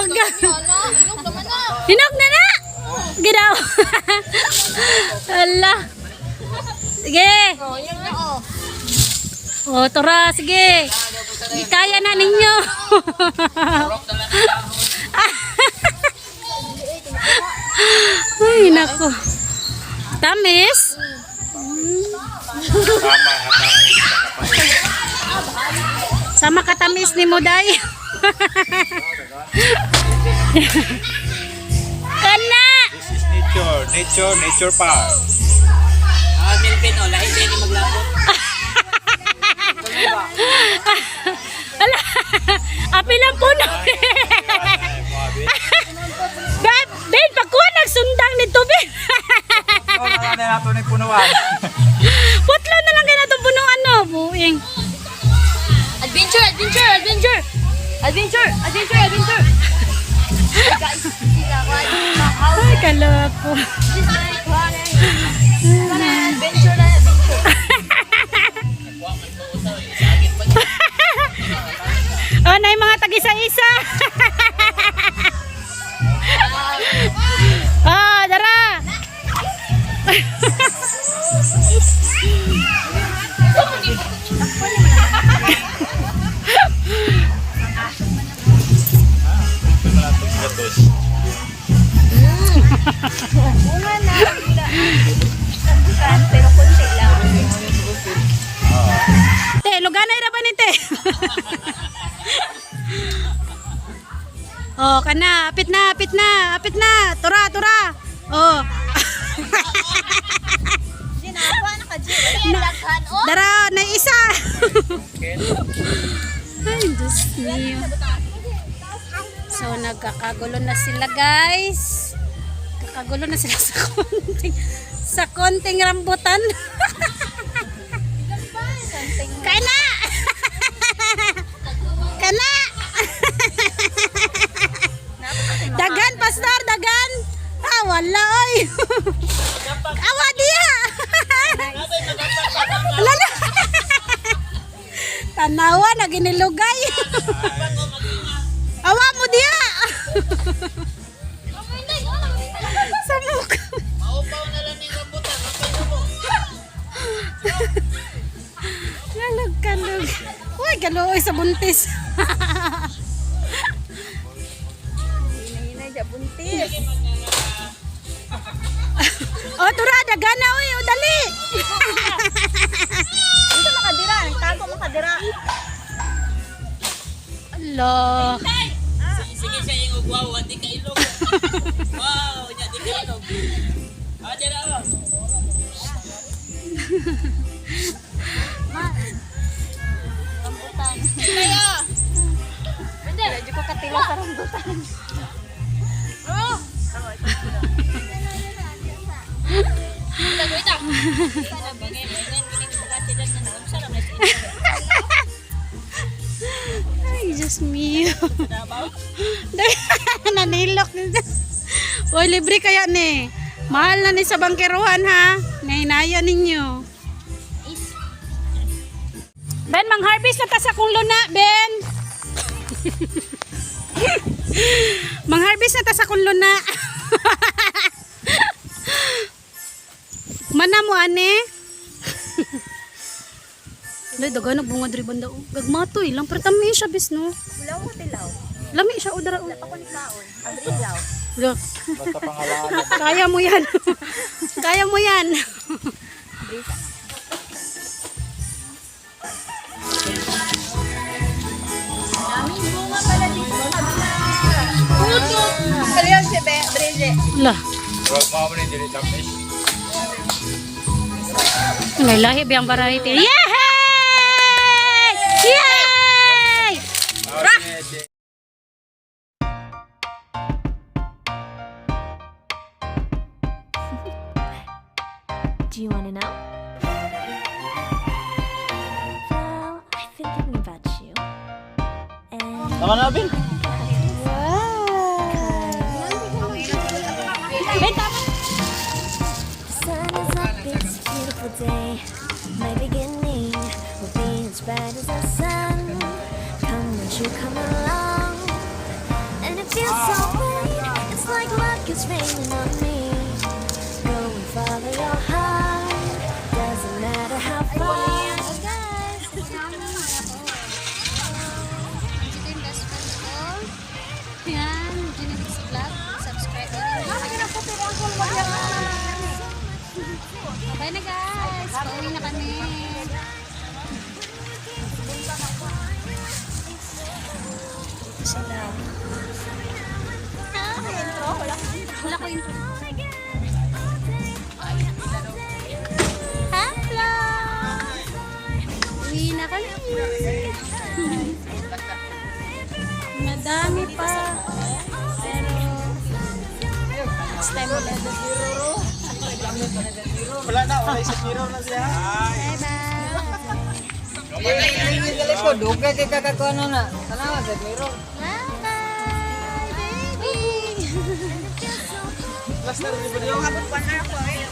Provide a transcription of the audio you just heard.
Wag ka. Hinog na na. Ginaw. Ala. Sige. Oh, tora, sige. Kaya na ninyo. Ay, nako. Tamis. Sama katamis ni Moday. Kana. This is nature park. Milpin o, lahi din maglabot. Ala, api lang puno. Ben, pagkuha nagsundang nito, Ben. Oh, na nato ni punuan. Putlo na lang kaya itong punuan, no? Buing. Adventure! Ay, kaloko. Adventure na. Oh, na yung mga tag-isa-isa. Oh, dara. Bunga na. Pero konti lang. Te, luganay ra ba ni te? Oh, kana, apit na. Tura. Oh. Ginagawa na ka, Jim. Dara, na isa. Ay, Diyos niyo. So, nagkakagulo na sila, guys. Kakagulo na sila sa konting rambutan. Kana! Kana! Dagan, pastor, dagan! Ah, wala, oy! Awa diya! Lala! Tanawa, naginilugay! Awa mo diya! Sa mukha! Maupaw na lang yung rambutan. Kalog. Uy, kaluoy sa buntis. Hinay dyan, buntis. Oh, tura, dagana, uy, o dali. Dito makadira, nagtago makadira. Allah. Sige siya yung wow, hindi ka ilog. Wow, hindi ka ilog. Dyan ako. Rambutan. Kaya! Hindi. Medyo ko katila sa rambutan. Oh! Wait. Ay, Diyos mio. Nanilok. Uy, libre kaya ni. Mahal na ni sa bangkeruhan, ha? Nahinaya ninyo. Ben, mang-harvest na ta sa kong luna, Ben. Mang-harvest na ta sa kong luna. Mana mo, ane? Lay, daga nagbunga diri banda. Gagmatoy lang, pero tami siya, bis, no? Ulaw mo tilaw. Lami siya, udara. Wala pa ko ni kaon. Ang ilaw. Look, Basta pangalan. kaya mo yan. Kaya mo yan. Daming bunga pala dito. Puto! Kaliyan si Bridget. Lah, Huwag mo mo dili tamis. lahi biyang variety. Yay! Yay! Do you want to know? Well, I've been thinking about you. And Tama na, Ben. the sun is up, it's a beautiful day. My beginning will be as bright as the sun. Come, won't you come along? And it feels it's raining on me. Go and follow your heart. Doesn't matter how far. Guys, kasama na ako. Ito yung best friend ko. Yan, Genesis Vlog. Subscribe na rin. Bye na guys. Pauwi na kami. Sila. Wala ko intro. Hello! Uwi na kami. Madami pa. Pero, next time ulit. Wala na, wala sa mirror na siya. Bye-bye. Duga kay kakakuano na. Tanawa sa mirror. Bye-bye, baby. Last na rin yung video. Abot pa na ako eh.